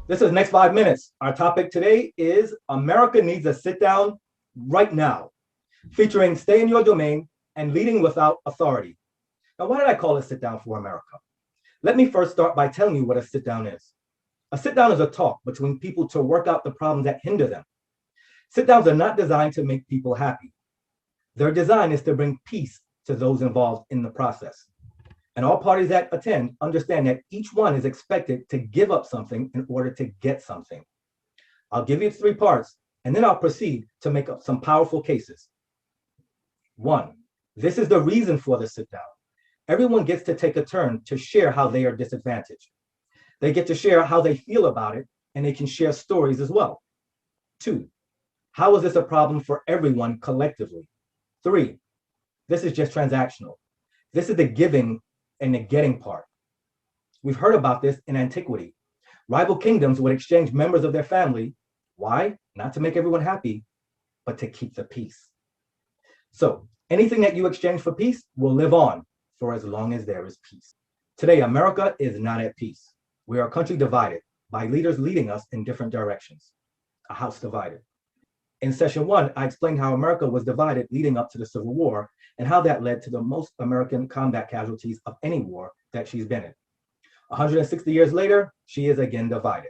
This is Next 5 Minutes. Our topic today is America needs a sit down right now, featuring stay in your domain and leading without authority. Now, why did I call it sit down for America? Let me first start by telling you what a sit down is. A sit down is a talk between people to work out the problems that hinder them. Sit downs are not designed to make people happy. Their design is to bring peace to those involved in the process. And all parties that attend understand that each one is expected to give up something in order to get something. I'll give you 3 parts, and then I'll proceed to make up some powerful cases. 1, this is the reason for the sit down. Everyone gets to take a turn to share how they are disadvantaged. They get to share how they feel about it, and they can share stories as well. 2, how is this a problem for everyone collectively? 3, this is just transactional. This is the giving and the getting part. We've heard about this in antiquity. Rival kingdoms would exchange members of their family. Why? Not to make everyone happy, but to keep the peace. So anything that you exchange for peace will live on for as long as there is peace. Today, America is not at peace. We are a country divided by leaders leading us in different directions, a house divided. In session 1, I explained how America was divided leading up to the Civil War and how that led to the most American combat casualties of any war that she's been in. 160 years later, she is again divided.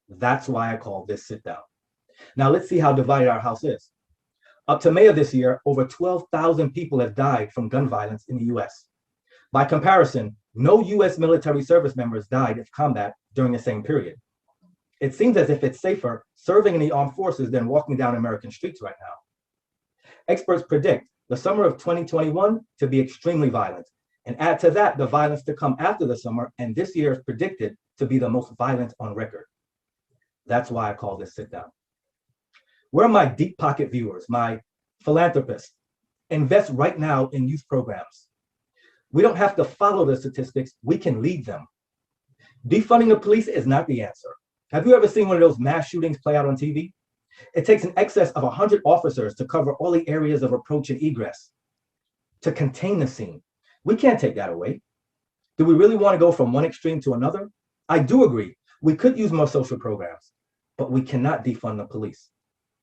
That's why I call this sit down. Now let's see how divided our house is. Up to May of this year, over 12,000 people have died from gun violence in the US. By comparison, no US military service members died of combat during the same period. It seems as if it's safer serving in the armed forces than walking down American streets right now. Experts predict the summer of 2021 to be extremely violent, and add to that the violence to come after the summer, and this year is predicted to be the most violent on record. That's why I call this sit down. Where are my deep pocket viewers, my philanthropists? Invest right now in youth programs. We don't have to follow the statistics, we can lead them. Defunding the police is not the answer. Have you ever seen one of those mass shootings play out on TV? It takes an excess of 100 officers to cover all the areas of approach and egress to contain the scene. We can't take that away. Do we really want to go from one extreme to another? I do agree. We could use more social programs, but we cannot defund the police.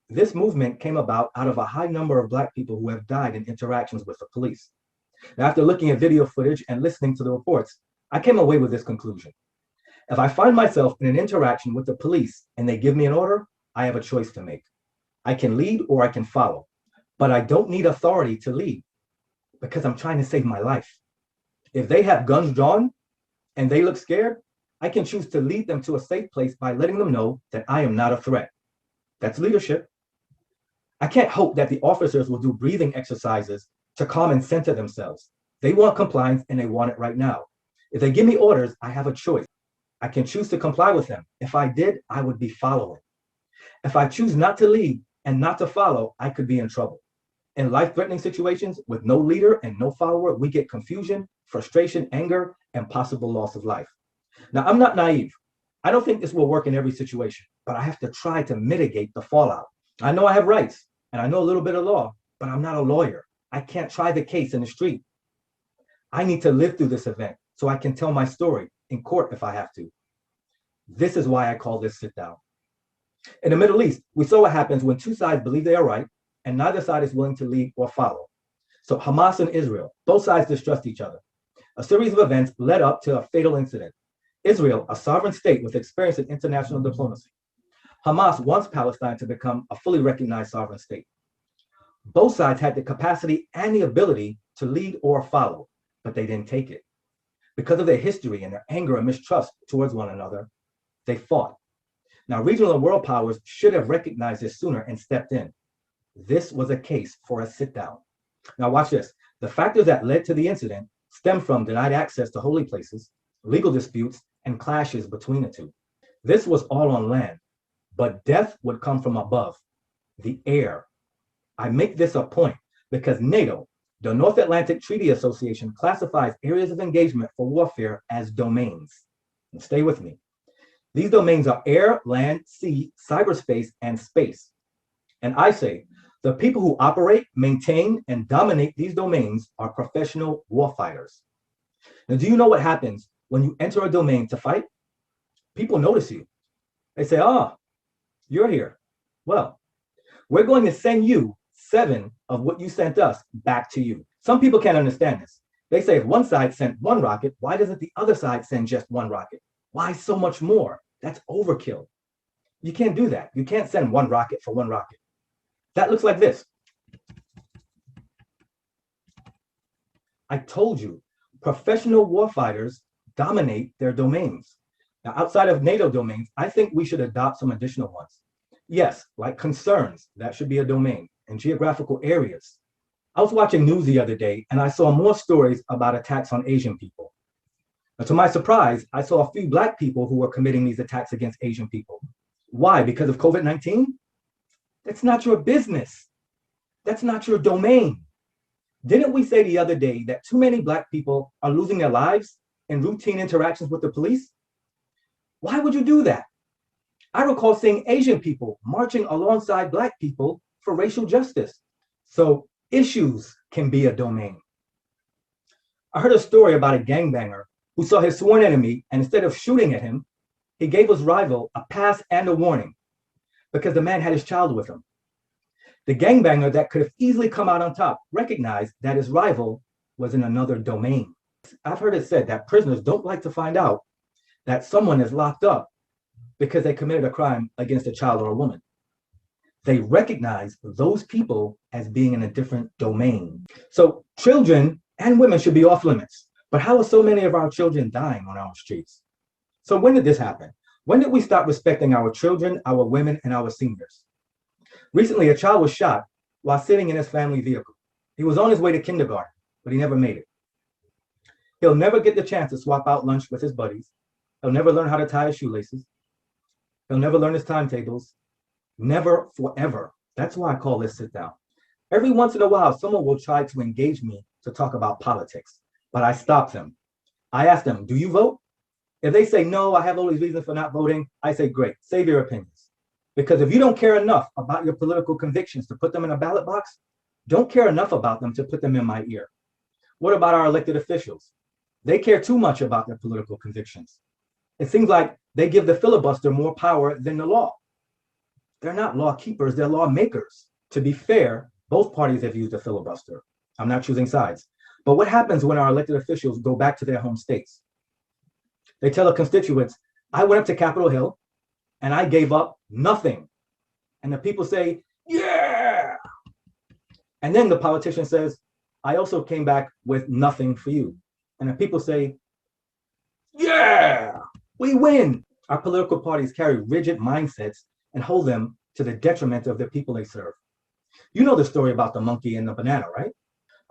This movement came about out of a high number of Black people who have died in interactions with the police. Now, after looking at video footage and listening to the reports, I came away with this conclusion. If I find myself in an interaction with the police and they give me an order, I have a choice to make. I can lead or I can follow, but I don't need authority to lead because I'm trying to save my life. If they have guns drawn and they look scared, I can choose to lead them to a safe place by letting them know that I am not a threat. That's leadership. I can't hope that the officers will do breathing exercises to calm and center themselves. They want compliance and they want it right now. If they give me orders, I have a choice. I can choose to comply with them. If I did, I would be following. If I choose not to lead and not to follow, I could be in trouble. In life-threatening situations with no leader and no follower, we get confusion, frustration, anger, and possible loss of life. Now, I'm not naive. I don't think this will work in every situation, but I have to try to mitigate the fallout. I know I have rights and I know a little bit of law, but I'm not a lawyer. I can't try the case in the street. I need to live through this event so I can tell my story in court if I have to. This is why I call this sit down. In the Middle East, we saw what happens when two sides believe they are right and neither side is willing to lead or follow. So Hamas and Israel, both sides distrust each other. A series of events led up to a fatal incident. Israel, a sovereign state with experience in international diplomacy. Hamas wants Palestine to become a fully recognized sovereign state. Both sides had the capacity and the ability to lead or follow, but they didn't take it. Because of their history and their anger and mistrust towards one another, they fought. Now, regional and world powers should have recognized this sooner and stepped in. This was a case for a sit down. Now, watch this. The factors that led to the incident stem from denied access to holy places, legal disputes, and clashes between the two. This was all on land, but death would come from above, the air. I make this a point because NATO, the North Atlantic Treaty Association, classifies areas of engagement for warfare as domains. And stay with me. These domains are air, land, sea, cyberspace, and space. And I say, the people who operate, maintain, and dominate these domains are professional warfighters. Now, do you know what happens when you enter a domain to fight? People notice you. They say, oh, you're here. Well, we're going to send you 7 of what you sent us back to you. Some people can't understand this. They say if one side sent 1 rocket, why doesn't the other side send just 1 rocket? Why so much more? That's overkill. You can't do that. You can't send 1 rocket for 1 rocket. That looks like this. I told you, professional warfighters dominate their domains. Now, outside of NATO domains, I think we should adopt some additional ones. Yes, like concerns, that should be a domain, and geographical areas. I was watching news the other day, and I saw more stories about attacks on Asian people. Now, to my surprise, I saw a few Black people who were committing these attacks against Asian people. Why? Because of COVID-19? That's not your business. That's not your domain. Didn't we say the other day that too many Black people are losing their lives in routine interactions with the police? Why would you do that? I recall seeing Asian people marching alongside Black people for racial justice. So issues can be a domain. I heard a story about a gangbanger who saw his sworn enemy, and instead of shooting at him, he gave his rival a pass and a warning because the man had his child with him. The gangbanger that could have easily come out on top recognized that his rival was in another domain. I've heard it said that prisoners don't like to find out that someone is locked up because they committed a crime against a child or a woman. They recognize those people as being in a different domain. So children and women should be off limits. But how are so many of our children dying on our streets? So when did this happen? When did we stop respecting our children, our women, and our seniors? Recently, a child was shot while sitting in his family vehicle. He was on his way to kindergarten, but he never made it. He'll never get the chance to swap out lunch with his buddies. He'll never learn how to tie his shoelaces. He'll never learn his timetables. Never forever. That's why I call this sit down. Every once in a while, someone will try to engage me to talk about politics, but I stop them. I ask them, do you vote? If they say, no, I have all these reasons for not voting, I say, great, save your opinions. Because if you don't care enough about your political convictions to put them in a ballot box, don't care enough about them to put them in my ear. What about our elected officials? They care too much about their political convictions. It seems like they give the filibuster more power than the law. They're not law keepers, they're lawmakers. To be fair, both parties have used the filibuster. I'm not choosing sides. But what happens when our elected officials go back to their home states? They tell their constituents, I went up to Capitol Hill and I gave up nothing. And the people say, yeah. And then the politician says, I also came back with nothing for you. And the people say, yeah, we win. Our political parties carry rigid mindsets and hold them to the detriment of the people they serve. You know the story about the monkey and the banana, right?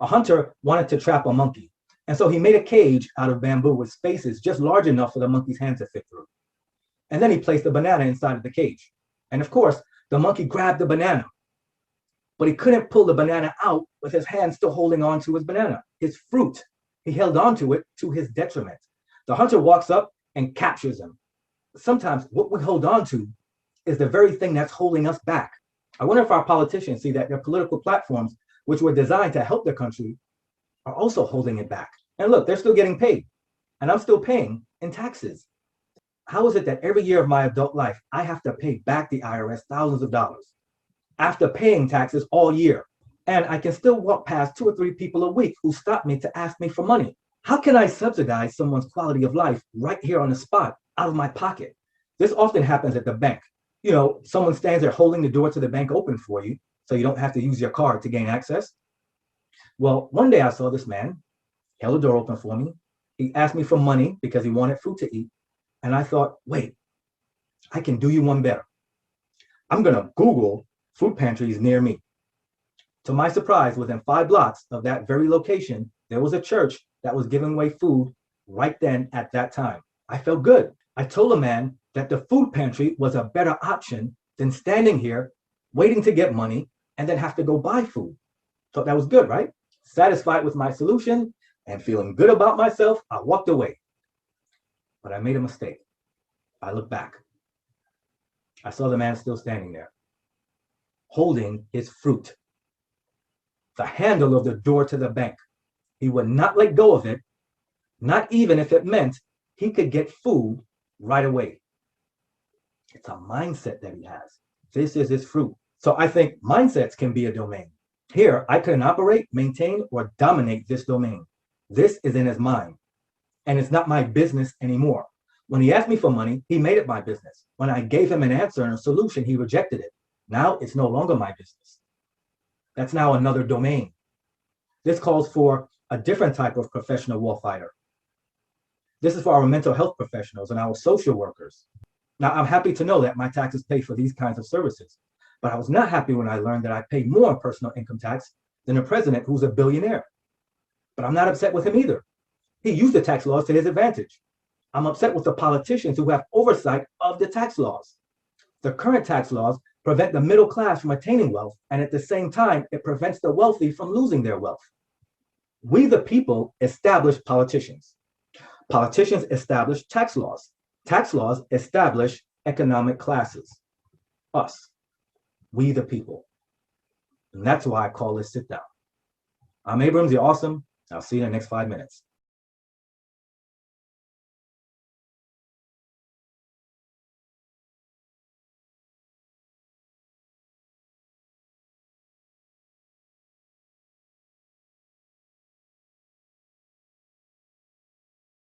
A hunter wanted to trap a monkey. And so he made a cage out of bamboo with spaces just large enough for the monkey's hand to fit through. And then he placed the banana inside of the cage. And of course, the monkey grabbed the banana, but he couldn't pull the banana out with his hand still holding on to his banana, his fruit. He held on to it to his detriment. The hunter walks up and captures him. Sometimes what we hold on to is the very thing that's holding us back. I wonder if our politicians see that their political platforms, which were designed to help the country, are also holding it back. And look, they're still getting paid, and I'm still paying in taxes. How is it that every year of my adult life, I have to pay back the IRS thousands of dollars after paying taxes all year? And I can still walk past 2 or 3 people a week who stop me to ask me for money. How can I subsidize someone's quality of life right here on the spot out of my pocket? This often happens at the bank. You know, someone stands there holding the door to the bank open for you, so you don't have to use your card to gain access. Well, one day I saw this man, held the door open for me. He asked me for money because he wanted food to eat. And I thought, wait, I can do you one better. I'm gonna Google food pantries near me. To my surprise, within 5 blocks of that very location, there was a church that was giving away food right then at that time. I felt good. I told the man that the food pantry was a better option than standing here waiting to get money and then have to go buy food. Thought that was good, right? Satisfied with my solution and feeling good about myself, I walked away. But I made a mistake. I looked back. I saw the man still standing there, holding his fruit, the handle of the door to the bank. He would not let go of it, not even if it meant he could get food right away. It's a mindset that he has. This is his fruit. So I think mindsets can be a domain. Here, I can operate, maintain, or dominate this domain. This is in his mind, and it's not my business anymore. When he asked me for money, he made it my business. When I gave him an answer and a solution, he rejected it. Now it's no longer my business. That's now another domain. This calls for a different type of professional warfighter. This is for our mental health professionals and our social workers. Now, I'm happy to know that my taxes pay for these kinds of services, but I was not happy when I learned that I pay more personal income tax than the president, who's a billionaire. But I'm not upset with him either. He used the tax laws to his advantage. I'm upset with the politicians who have oversight of the tax laws. The current tax laws prevent the middle class from attaining wealth, and at the same time, it prevents the wealthy from losing their wealth. We, the people, establish politicians. Politicians establish tax laws. Tax laws establish economic classes. Us. We, the people. And that's why I call this Sit Down. I'm Abrams. You're awesome. I'll see you in the next 5 minutes.